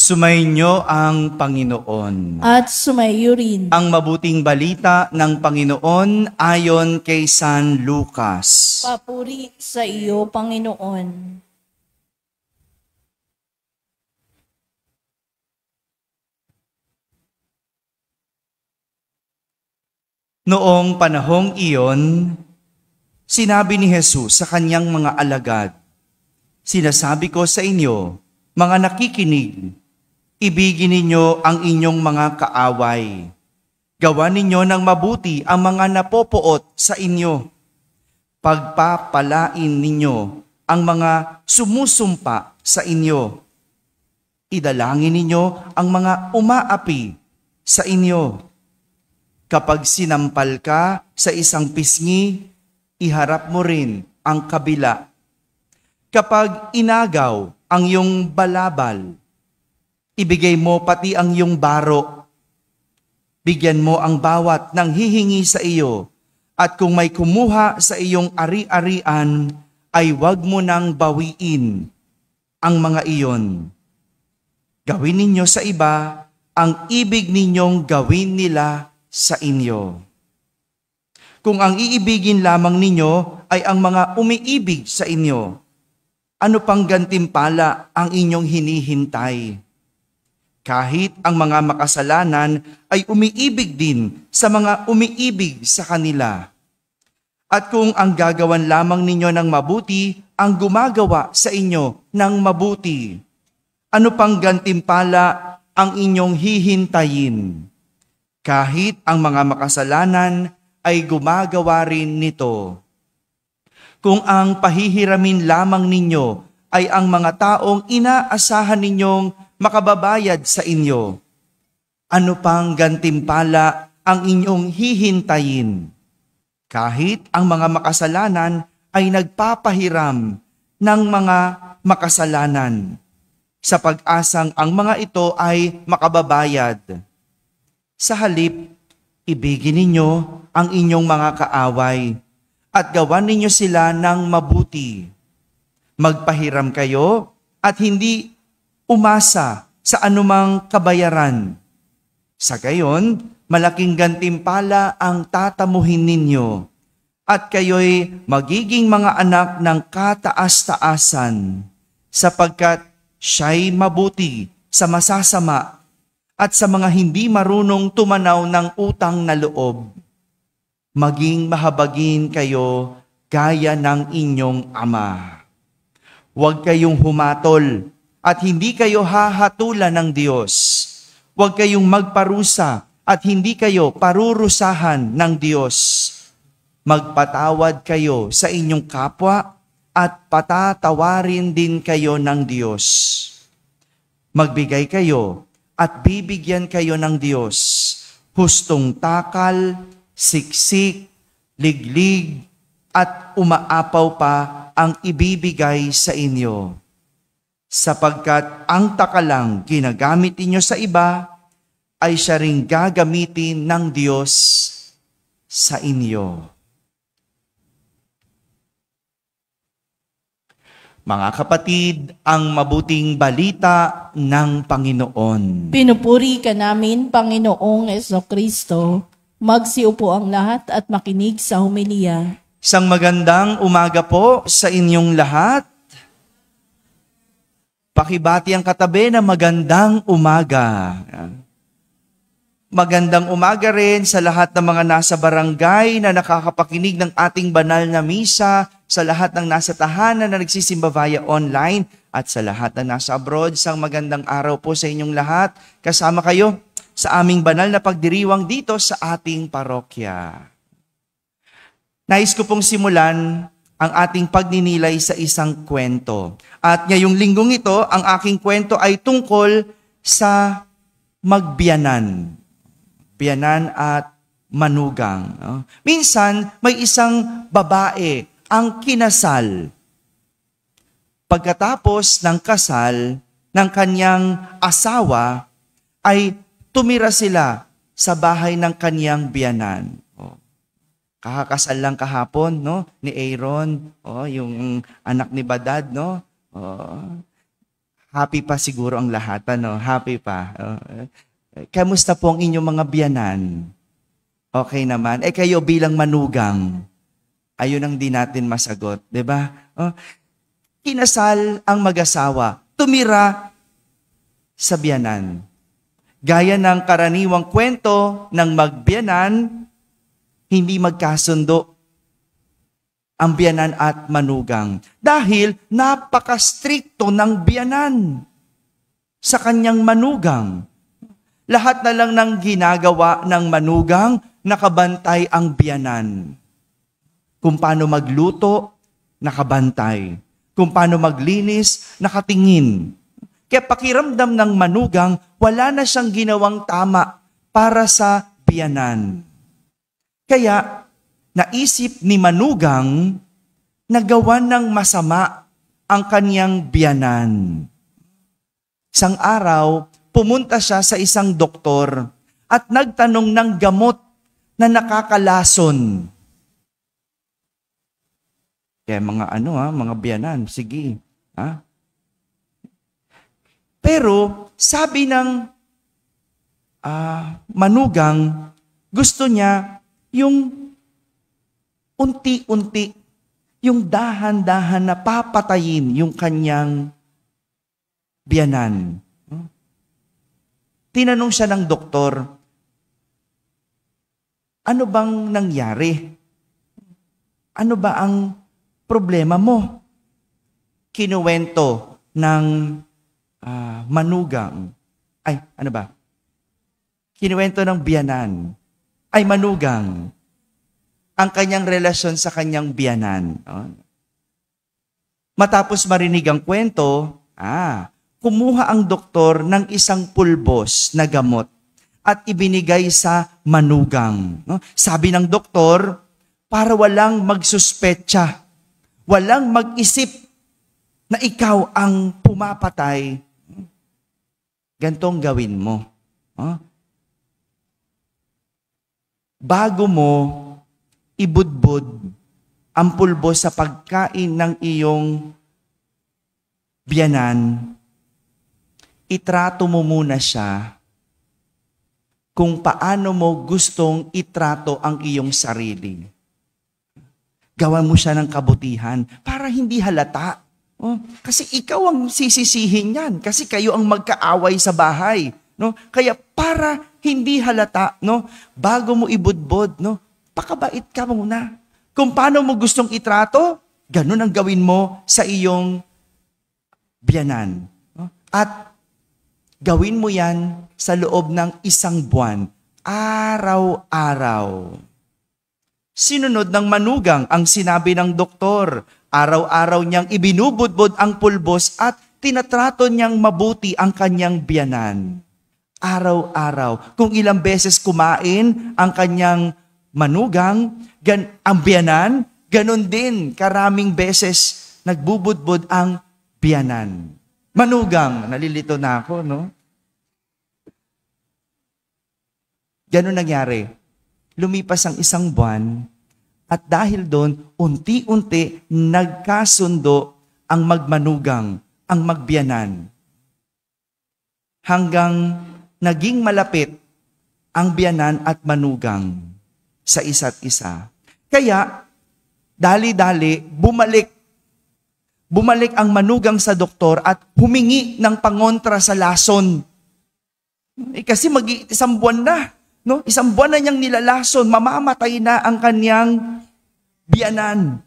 Sumainyo ang Panginoon. At sumaiyo rin. Ang mabuting balita ng Panginoon ayon kay San Lucas. Papuri sa iyo, Panginoon. Noong panahong iyon, sinabi ni Jesus sa kanyang mga alagad, "Sinasabi ko sa inyo, mga nakikinig, ibigin ninyo ang inyong mga kaaway. Gawan ninyo ng mabuti ang mga napopoot sa inyo. Pagpapalain ninyo ang mga sumusumpa sa inyo. Idalangin ninyo ang mga umaapi sa inyo. Kapag sinampal ka sa isang pisngi, iharap mo rin ang kabila. Kapag inagaw ang iyong balabal, ibigay mo pati ang iyong baro. Bigyan mo ang bawat nang hihingi sa iyo, at kung may kumuha sa iyong ari-arian, ay huwag mo nang bawiin ang mga iyon. Gawin ninyo sa iba ang ibig ninyong gawin nila sa inyo. Kung ang iibigin lamang ninyo ay ang mga umiibig sa inyo, ano pang gantimpala ang inyong hinihintay? Kahit ang mga makasalanan ay umiibig din sa mga umiibig sa kanila. At kung ang gagawan lamang ninyo ng mabuti ang gumagawa sa inyo ng mabuti, ano pang gantimpala ang inyong hihintayin? Kahit ang mga makasalanan ay gumagawa rin nito. Kung ang pahihiramin lamang ninyo ay ang mga taong inaasahan ninyong makababayad sa inyo, ano pang gantimpala ang inyong hihintayin? Kahit ang mga makasalanan ay nagpapahiram ng mga makasalanan, sa pag-asang ang mga ito ay makababayad. Sa halip, ibigin ninyo ang inyong mga kaaway at gawan ninyo sila ng mabuti. Magpahiram kayo at hindi umasa sa anumang kabayaran. Sa gayon, malaking gantimpala ang tatamuhin ninyo at kayo'y magiging mga anak ng kataas-taasan, sapagkat siya'y mabuti sa masasama at sa mga hindi marunong tumanaw ng utang na loob. Maging mahabagin kayo gaya ng inyong Ama. Huwag kayong humatol at hindi kayo hahatulan ng Diyos. Huwag kayong magparusa at hindi kayo parurusahan ng Diyos. Magpatawad kayo sa inyong kapwa at patatawarin din kayo ng Diyos. Magbigay kayo at bibigyan kayo ng Diyos. Hustong takal, siksik, liglig, at umaapaw pa ang ibibigay sa inyo. Sapagkat ang takalang ginagamit ninyo sa iba, ay siya ring gagamitin ng Diyos sa inyo. Mga kapatid, ang mabuting balita ng Panginoon. Pinupuri ka namin, Panginoong Jesucristo. Magsiupo ang lahat at makinig sa homilya. Isang magandang umaga po sa inyong lahat. Pakibati ang katabi na magandang umaga. Magandang umaga rin sa lahat ng mga nasa barangay na nakakapakinig ng ating banal na misa, sa lahat ng nasa tahanan na nagsisimba via online, at sa lahat ng nasa abroad. Isang magandang araw po sa inyong lahat. Kasama kayo sa aming banal na pagdiriwang dito sa ating parokya. Nais ko pong simulan ang ating pagninilay sa isang kwento. At ngayong linggong ito, ang aking kwento ay tungkol sa magbiyanan. Biyanan at manugang. Minsan, may isang babae ang kinasal. Pagkatapos ng kasal ng kanyang asawa, ay tumira sila sa bahay ng kanyang biyanan. Kakasal lang kahapon, no? Ni Aaron, yung anak ni Badad, no? Happy pa siguro ang lahat, ano? Happy pa. Kamusta po ang inyong mga biyanan? Okay naman. Kayo bilang manugang, ayun ang di natin masagot, di ba? Kinasal ang mag-asawa, tumira sa biyanan. Gaya ng karaniwang kwento ng magbiyanan, hindi magkasundo ang biyanan at manugang. Dahil napaka-strikto ng biyanan sa kanyang manugang. Lahat na lang ng ginagawa ng manugang, nakabantay ang biyanan. Kung paano magluto, nakabantay. Kung paano maglinis, nakatingin. Kaya pakiramdam ng manugang, wala na siyang ginawang tama para sa biyanan. Kaya, naisip ni manugang na gawan ng masama ang kaniyang biyanan. Isang araw, pumunta siya sa isang doktor at nagtanong ng gamot na nakakalason. Kaya mga biyanan, sige. Pero sabi ng manugang, gusto niya yung unti-unti, yung dahan-dahan na papatayin yung kanyang biyanan. Tinanong siya ng doktor, ano bang nangyari? Ano ba ang problema mo? Kinuwento ng manugang. Kinuwento ng biyanan. Manugang. Ang kanyang relasyon sa kanyang biyanan. Matapos marinig ang kwento, kumuha ang doktor ng isang pulbos na gamot at ibinigay sa manugang. Sabi ng doktor, para walang magsuspetsa, walang mag-isip na ikaw ang pumapatay, gantong gawin mo. Bago mo ibudbud ang pulbos sa pagkain ng iyong biyanan, itrato mo muna siya kung paano mo gustong itrato ang iyong sarili. Gawan mo siya ng kabutihan para hindi halata. Kasi ikaw ang sisisihin yan. Kasi kayo ang magkaaway sa bahay. Kaya para hindi halata, bago mo ibudbod, pakabait ka muna. Kung paano mo gustong itrato, ganun ang gawin mo sa iyong biyanan. At gawin mo yan sa loob ng 1 buwan, araw-araw. Sinunod ng manugang ang sinabi ng doktor. Araw-araw niyang ibinubudbod ang pulbos at tinatrato niyang mabuti ang kanyang biyanan. Araw-araw. Kung ilang beses kumain ang kanyang manugang, ang biyanan, ganun din karaming beses nagbubudbod ang biyanan. Manugang, nalilito na ako, Ganun nangyari. Lumipas ang 1 buwan at dahil doon, unti-unti nagkasundo ang magmanugang, ang magbiyanan. Hanggang naging malapit ang biyanan at manugang sa isa't isa. Kaya, dali-dali, bumalik ang manugang sa doktor at humingi ng pangontra sa lason. Kasi 1 buwan na. 1 buwan na niyang nilalason, mamamatay na ang kanyang biyanan.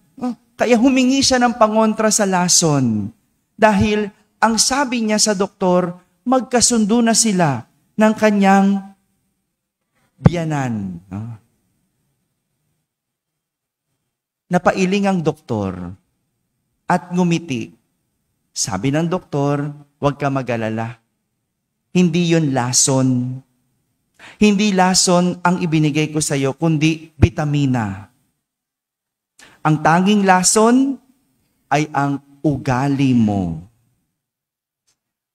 Kaya humingi siya ng pangontra sa lason. Dahil ang sabi niya sa doktor, magkasundo na sila ng kanyang biyanan. Napailing ang doktor at ngumiti. Sabi ng doktor, huwag ka mag-alala. Hindi yun lason. Hindi lason ang ibinigay ko sa iyo, kundi bitamina. Ang tanging lason ay ang ugali mo.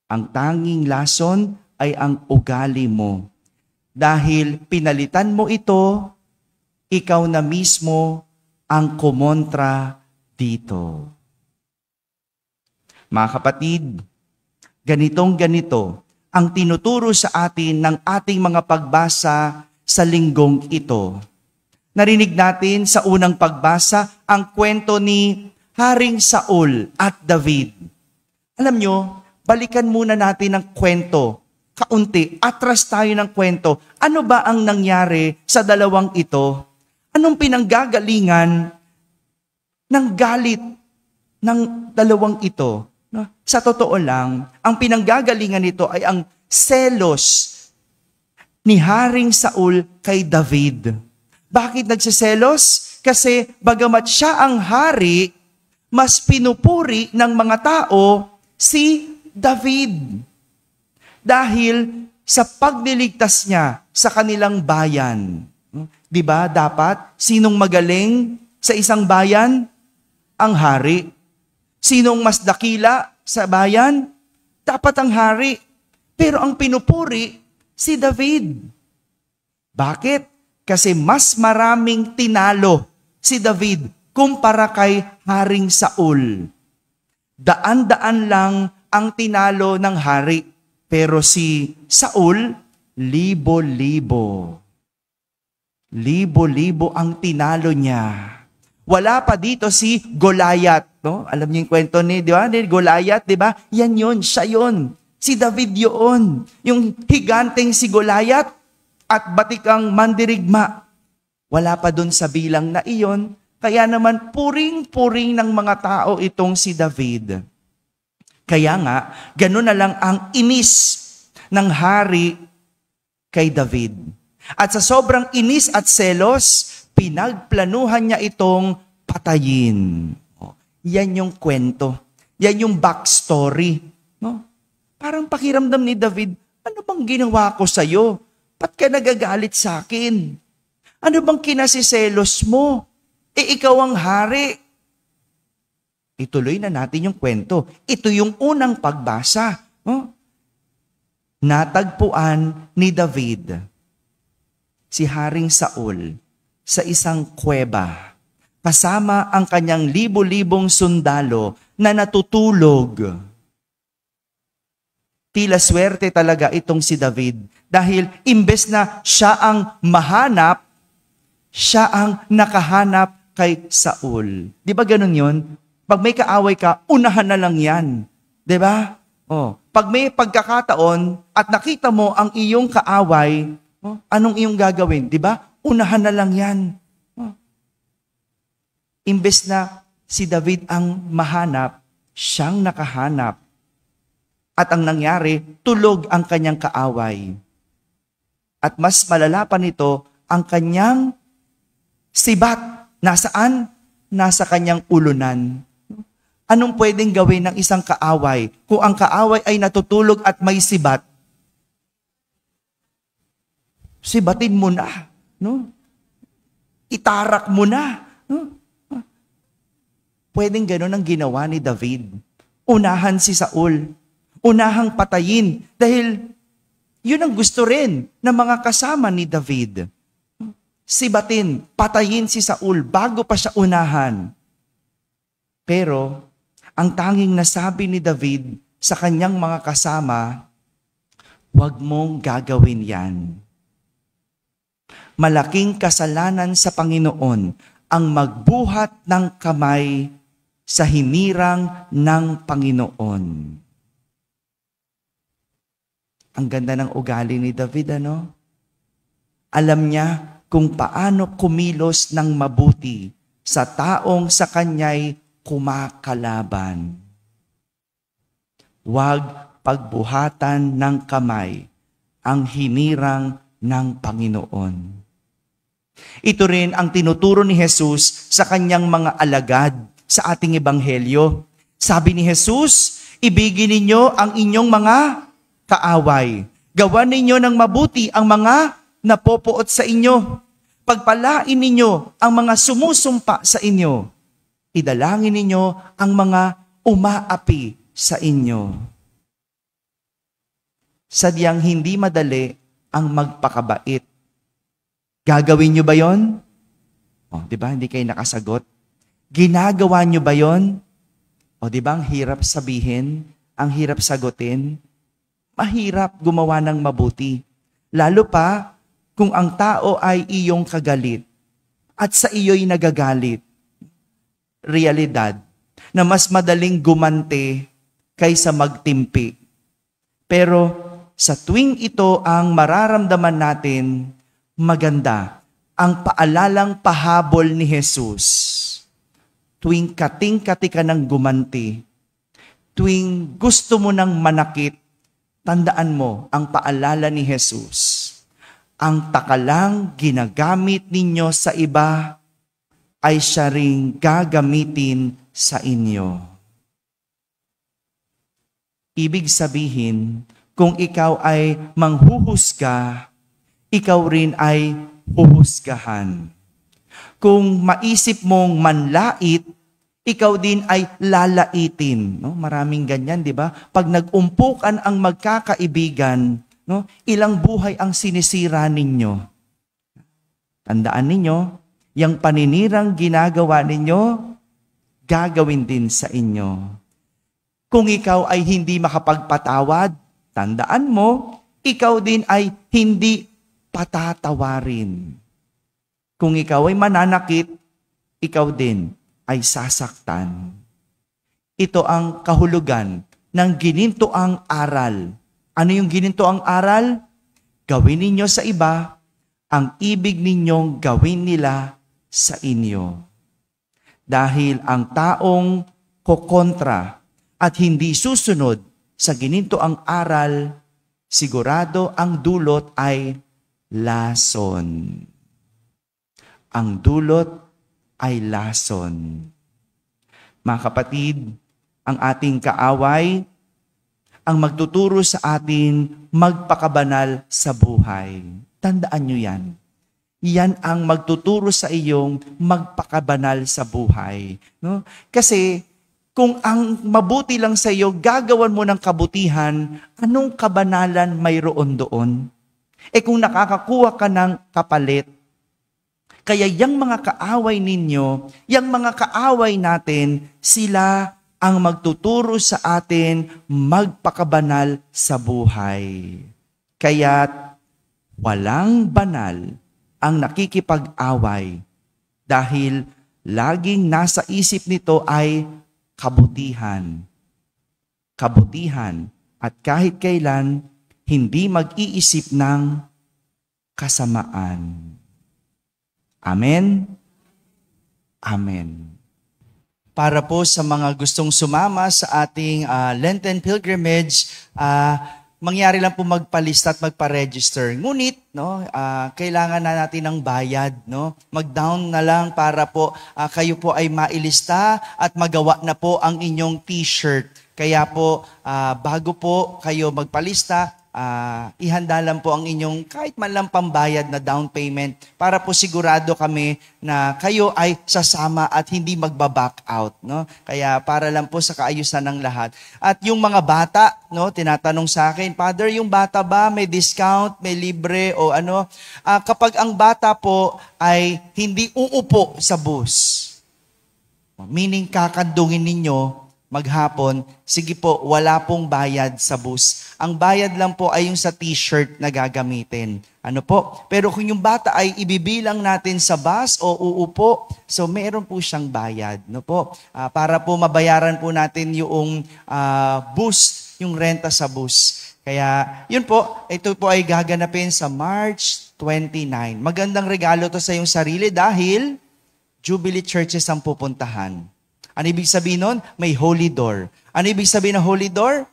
Ang tanging lason ay ang ugali mo. Dahil pinalitan mo ito, ikaw na mismo ang kumontra dito. Mga kapatid, ganitong-ganito ang tinuturo sa atin ng ating mga pagbasa sa linggong ito. Narinig natin sa unang pagbasa ang kwento ni Haring Saul at David. Alam nyo, balikan muna natin ang kwento. Kaunti, atras tayo ng kwento. Ano ba ang nangyari sa dalawang ito? Anong pinanggagalingan ng galit ng dalawang ito? No? Sa totoo lang, ang pinanggagalingan nito ay ang selos ni Haring Saul kay David. Bakit nagsiselos? Kasi bagamat siya ang hari, mas pinupuri ng mga tao si David. Dahil sa pagliligtas niya sa kanilang bayan. Di ba dapat sinong magaling sa isang bayan? Ang hari. Sinong mas dakila sa bayan? Dapat ang hari. Pero ang pinupuri, si David. Bakit? Kasi mas maraming tinalo si David kumpara kay Haring Saul. Daan-daan lang ang tinalo ng hari. Pero si Saul, libo-libo. Libo-libo ang tinalo niya. Wala pa dito si Goliath. No? Alam niyo yung kwento ni, di ba? Goliath, di ba? Yan yun, siya yun. Si David yun. Yung higanteng si Goliath at batikang mandirigma. Wala pa dun sa bilang na iyon. Kaya naman puring-puring ng mga tao itong si David. Kaya nga, ganun na lang ang inis ng hari kay David. At sa sobrang inis at selos, pinagplanuhan niya itong patayin. Yan yung kwento. Yan yung backstory. No? Parang pakiramdam ni David, ano bang ginawa ko sa'yo? Ba't ka nagagalit sa akin? Ano bang kinasiselos mo? Ikaw ang hari. Ituloy na natin yung kwento. Ito yung unang pagbasa. Natagpuan ni David si Haring Saul sa isang kuweba kasama ang kanyang libo-libong sundalo na natutulog. Tila swerte talaga itong si David dahil imbes na siya ang mahanap, siya ang nakahanap kay Saul. Di ba ganun yun? Pag may kaaway ka, unahan na lang yan. Diba? Pag may pagkakataon at nakita mo ang iyong kaaway, anong iyong gagawin? Diba? Unahan na lang yan. Imbes na si David ang mahanap, siyang nakahanap. At ang nangyari, tulog ang kanyang kaaway. At mas malala pa nito, ang kanyang sibat. Nasaan? Nasa kanyang ulunan. Anong pwedeng gawin ng isang kaaway kung ang kaaway ay natutulog at may sibat? Sibatin mo na. No? Itarak mo na. No? Pwedeng gano'n ang ginawa ni David. Unahan si Saul. Unahang patayin. Dahil yun ang gusto rin ng mga kasama ni David. Sibatin, patayin si Saul bago pa siya unahan. Pero, ang tanging nasabi ni David sa kanyang mga kasama, huwag mong gagawin yan. Malaking kasalanan sa Panginoon ang magbuhat ng kamay sa hinirang ng Panginoon. Ang ganda ng ugali ni David, ano? Alam niya kung paano kumilos ng mabuti sa taong sa kanya'y kumakalaban. Huwag pagbuhatan ng kamay ang hinirang ng Panginoon. Ito rin ang tinuturo ni Jesus sa kanyang mga alagad sa ating ebanghelyo. Sabi ni Jesus, ibigin ninyo ang inyong mga kaaway. Gawan ninyo ng mabuti ang mga napopoot sa inyo. Pagpalain ninyo ang mga sumusumpa sa inyo. Idalangin ninyo ang mga umaapi sa inyo. Sadyang hindi madali ang magpakabait. Gagawin nyo ba yon? Di ba? Hindi kayo nakasagot. Ginagawa nyo ba yon? Di ba? Ang hirap sabihin. ang hirap sagutin. Mahirap gumawa ng mabuti. Lalo pa kung ang tao ay iyong kagalit at sa iyo'y nagagalit. Realidad na mas madaling gumante kaysa magtimpi. Pero sa tuwing ito ang mararamdaman natin, maganda ang paalalang pahabol ni Jesus. Tuwing kating-kati ka ng gumanti, tuwing gusto mo ng manakit, tandaan mo ang paalala ni Jesus. Ang takalang ginagamit ninyo sa iba ay siya ring gagamitin sa inyo. Ibig sabihin, kung ikaw ay manghuhusga, ikaw rin ay huhusgahan. Kung maisip mong manlait, ikaw din ay lalaitin. No? Maraming ganyan, di ba? Pag nag-umpukan ang magkakaibigan, no? Ilang buhay ang sinisira ninyo. Tandaan ninyo, yung paninirang ginagawa ninyo, gagawin din sa inyo. Kung ikaw ay hindi makapagpatawad, tandaan mo, ikaw din ay hindi patatawarin. Kung ikaw ay mananakit, ikaw din ay sasaktan. Ito ang kahulugan ng ginintoang aral. Ano yung ginintoang aral? Gawin ninyo sa iba ang ibig ninyong gawin nila sa inyo. Dahil ang taong kokontra at hindi susunod sa ginintoang aral, sigurado ang dulot ay lason. Ang dulot ay lason. Mga kapatid, ang ating kaaway, ang magtuturo sa atin magpakabanal sa buhay. Tandaan nyo yan. Yan ang magtuturo sa iyong magpakabanal sa buhay. No? Kasi kung ang mabuti lang sa iyo, gagawan mo ng kabutihan, anong kabanalan mayroon doon? Kung nakakakuha ka ng kapalit, kaya yung mga kaaway ninyo, yung mga kaaway natin, sila ang magtuturo sa atin magpakabanal sa buhay. Kaya't walang banal ang nakikipag-away dahil laging nasa isip nito ay kabutihan. Kabutihan at kahit kailan hindi mag-iisip ng kasamaan. Amen? Amen. Para po sa mga gustong sumama sa ating Lenten pilgrimage, mangyari lang po magpalista at magpa-register. Ngunit, no, kailangan na natin ng bayad. No? Mag-down na lang para po kayo po ay mailista at magawa na po ang inyong t-shirt. Kaya po, bago po kayo magpalista, ihanda lang po ang inyong kahit man lang pambayad na down payment para po sigurado kami na kayo ay sasama at hindi magba-back out, no? Kaya para lang po sa kaayusan ng lahat. At yung mga bata, no, tinatanong sa akin, Father, yung bata ba may discount, may libre o ano? Kapag ang bata po ay hindi uupo sa bus, meaning kakandungin ninyo maghapon, sige po, wala pong bayad sa bus. Ang bayad lang po ay yung sa t-shirt na gagamitin. Ano po? Pero kung yung bata ay ibibilang natin sa bus o uupo, so meron po siyang bayad. No po? Para po mabayaran po natin yung bus, yung renta sa bus. Kaya yun po, ito po ay gaganapin sa March 29. Magandang regalo to sa iyong sarili dahil Jubilee Churches ang pupuntahan. Ano ibig sabihin nun? May holy door. Ano ibig sabihin ng holy door?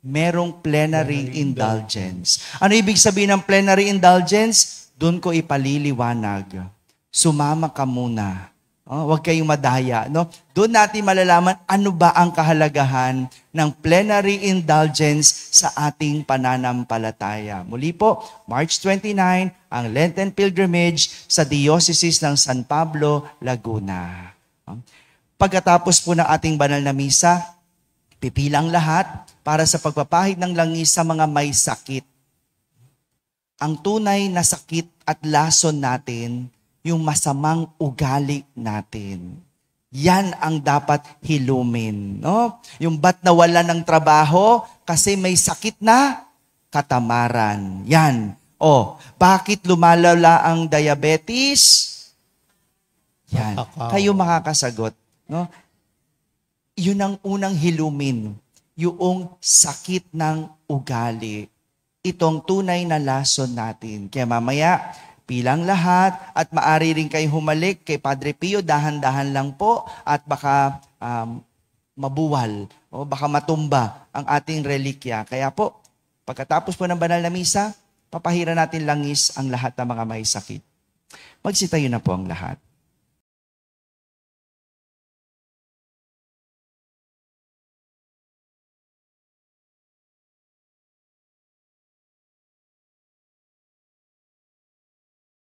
Merong plenary indulgence. Ano ibig sabihin ng plenary indulgence? Doon ko ipaliliwanag. Sumama ka muna. Huwag kayong madaya. No? Doon natin malalaman ano ba ang kahalagahan ng plenary indulgence sa ating pananampalataya. Muli po, March 29, ang Lenten Pilgrimage sa Diocese ng San Pablo, Laguna. Pagkatapos po ng ating banal na misa, pipilang lahat para sa pagpapahid ng langis sa mga may sakit. Ang tunay na sakit at lason natin, yung masamang ugali natin. Yan ang dapat hilumin. No? Yung ba't nawala ng trabaho kasi may sakit na katamaran. Yan. Bakit lumalala ang diabetes? Yan. Kayo makakasagot. No? Yun ang unang hilumin. Yung sakit ng ugali. Itong tunay na lason natin. Kaya mamaya, pilang lahat at maaari rin kayo humalik kay Padre Pio, dahan-dahan lang po at baka mabuwal o baka matumba ang ating relikya. Kaya po, pagkatapos po ng banal na misa, papahira natin langis ang lahat ng mga may sakit. Magsitayo na po ang lahat.